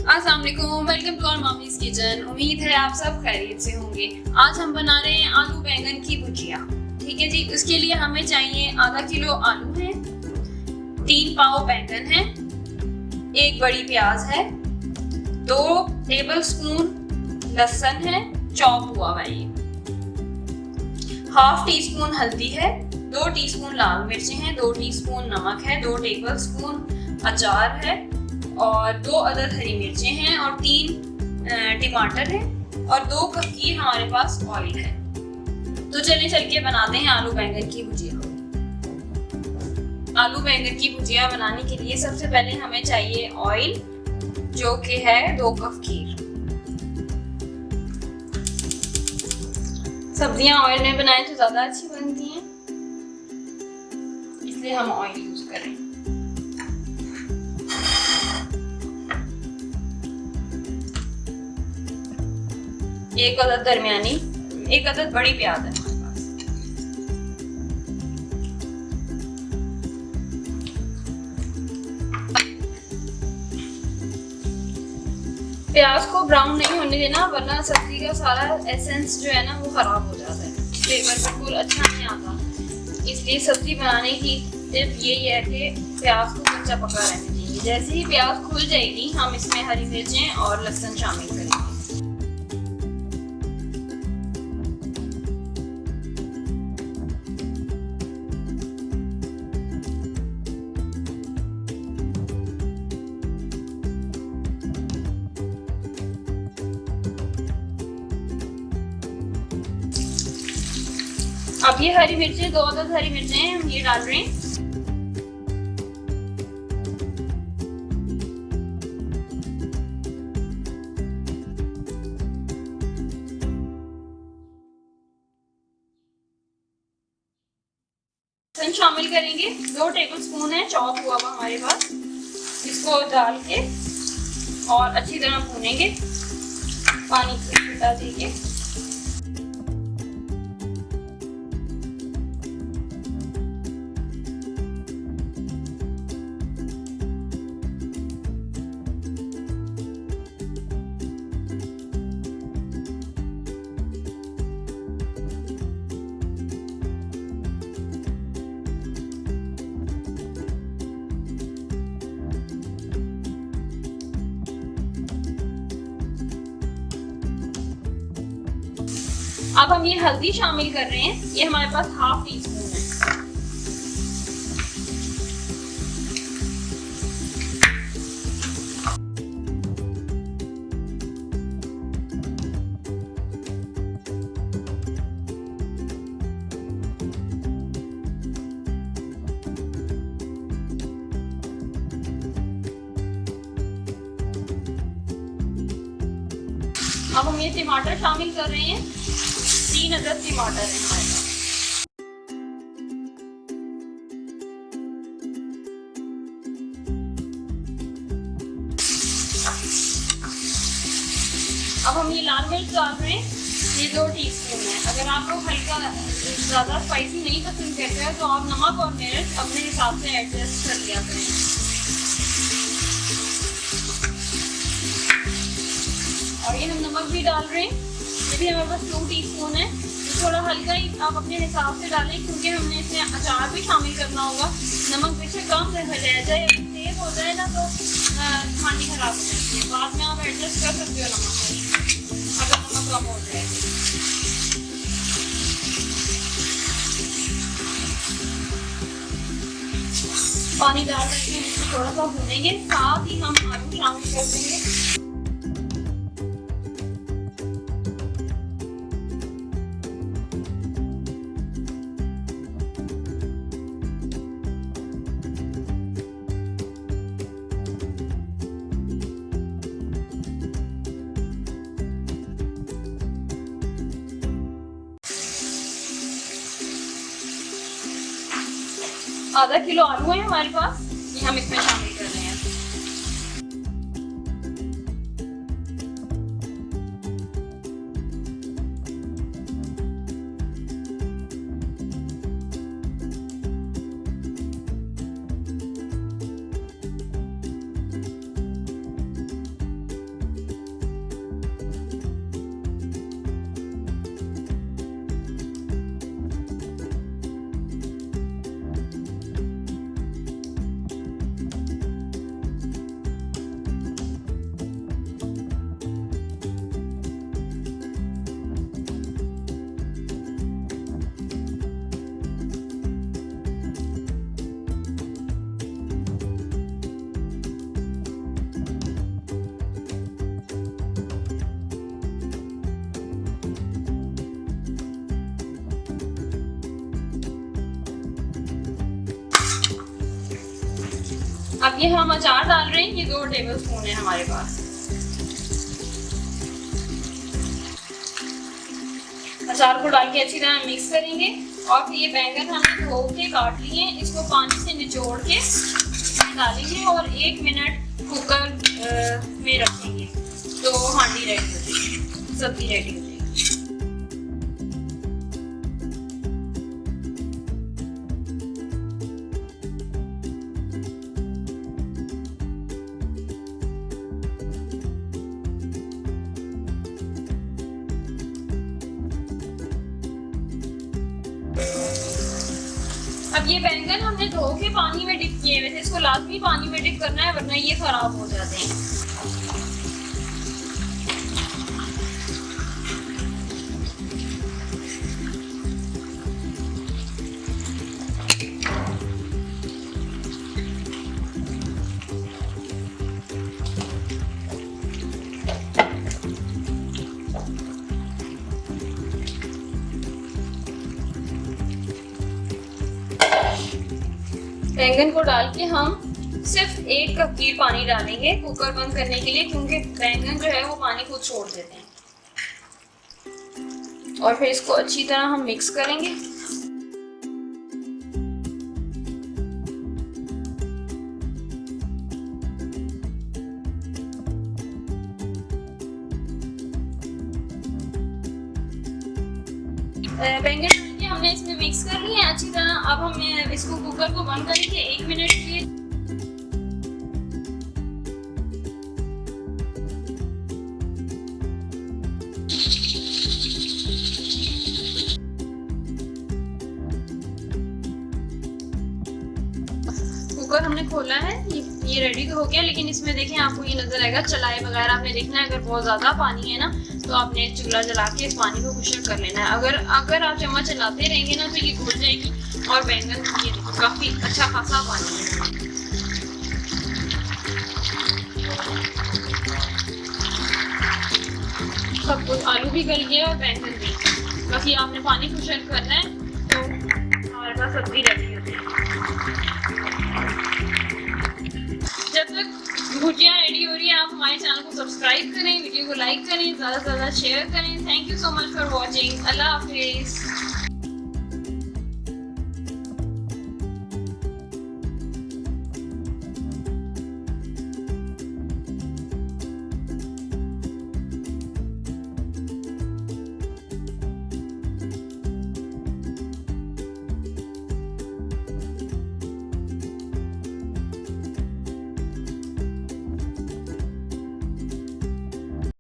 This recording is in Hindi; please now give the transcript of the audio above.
अस्सलाम वालेकुम, welcome to our mummy's kitchen. उम्मीद है आप सब खैरियत से होंगे। आज हम बना रहे हैं आलू बैंगन की भुजिया। ठीक है जी, उसके लिए हमें चाहिए आधा किलो आलू है, 3 पाव बैंगन है, 1 बड़ी प्याज है, 2 टेबलस्पून लहसुन है चॉप हुआ हुआ, ये ½ टीस्पून हल्दी है, 2 टीस्पून लाल मिर्चें हैं, 2 टीस्पून नमक है, 2 टेबलस्पून अचार है और 2 अदद हरी मिर्चें हैं और 3 टमाटर है और 2 कफगीर हमारे पास ऑयल है। तो चलिए चल के बनाते हैं आलू बैंगन की भुजिया। आलू बैंगन की भुजिया बनाने के लिए सबसे पहले हमें चाहिए ऑयल, जो कि है 2 कफगीर। सब्जियां ऑयल में बनाए तो ज्यादा अच्छी बनती हैं, इसलिए हम ऑयल यूज करें। एक अदद दरमियानी, 1 अदद बड़ी प्याज है हमारे पास। प्याज को ब्राउन नहीं होने देना, वरना सब्जी का सारा एसेंस जो है ना वो खराब हो जाता है, फ्लेवर बिल्कुल अच्छा नहीं आता। इसलिए सब्जी बनाने की टिप यही है कि प्याज को कच्चा पका रहना चाहिए। जैसे ही प्याज खुल जाएगी हम इसमें हरी मिर्चें और लहसुन शामिल करेंगे। अब ये हरी मिर्चें, 2 अदद हरी मिर्चें हम ये डाल रहे हैं। शामिल करेंगे, 2 टेबलस्पून है चॉप हुआ हुआ हमारे पास। इसको डाल के और अच्छी तरह भूनेंगे, पानी से हटा देंगे। अब हम ये हल्दी शामिल कर रहे हैं, ये हमारे पास ½ टीस्पून है। अब हम ये टमाटर शामिल कर रहे हैं, 3 अदद टमाटर है हमारे पास। अब हम ये लाल मिर्च डाल रहे हैं, ये 2 टीस्पून है। अगर आप लोग हल्का ज्यादा स्पाइसी नहीं पसंद करते हैं तो आप नमक और मिर्च अपने हिसाब से एडजस्ट कर लिया करें। और ये हम नमक भी डाल रहे हैं, ये भी हमारे पास 2 टीस्पून है। थोड़ा हल्का ही आप अपने हिसाब से डालें, क्योंकि हमने इसमें अचार भी शामिल करना होगा। नमक पीछे कम रह जाए, तेज हो जाए ना तो खानी खराब हो जाती है। बाद में आप एडजस्ट कर सकते हो नमक को, अगर नमक कम हो जाए। पानी डाल करके इसको थोड़ा सा भूनेंगे, साथ ही हम आलू शामिल कर देंगे। आधा किलो आलू है हमारे पास, ये हम इसमें शामिल कर रहे हैं। अब ये हम अचार डाल रहे हैं, ये 2 टेबलस्पून है हमारे पास। अचार को डाल के अच्छी तरह मिक्स करेंगे और फिर ये बैंगन हमने धो के काट लिए हैं, इसको पानी से निचोड़ के डालेंगे और 1 मिनट कुकर में रखेंगे तो हांडी रेडी हो जाएगी, सब्जी रेडी हो जाएगी। अब ये बैंगन हमने धो के पानी में डिप किए हुए थे, इसको लाजमी पानी में डिप करना है वरना ये खराब हो जाते हैं। बैंगन को डाल के हम सिर्फ 1 कफगीर पानी डालेंगे कुकर बंद करने के लिए, क्योंकि बैंगन जो है वो पानी खुद छोड़ देते हैं। और फिर इसको अच्छी तरह हम मिक्स करेंगे। बैंगन हमने इसमें मिक्स कर लिया है अच्छी तरह। अब हम इसको कुकर को बंद करेंगे 1 मिनट के लिए। कुकर हमने खोला है, ये रेडी तो हो गया, लेकिन इसमें देखें आपको ये नजर आएगा चलाए बगैर आपने देखना है। अगर बहुत ज्यादा पानी है ना तो आपने चूल्हा जला के इस पानी को खुश्क कर लेना है। अगर आप चम्मच चलाते रहेंगे ना तो ये घुल जाएगी और बैंगन ये देखो काफी अच्छा खासा पानी है। सब कुछ आलू भी गल गया और बैंगन भी, बस ये आपने पानी खुश्क करना है तो हमारे पास सब्जी रेडी होती है। जब तक भुजिया रेडी हो रही है आप हमारे चैनल को सब्सक्राइब करें, वीडियो को लाइक करें, ज़्यादा से ज़्यादा शेयर करें। Thank you so much for watching. अल्लाह हाफिज़।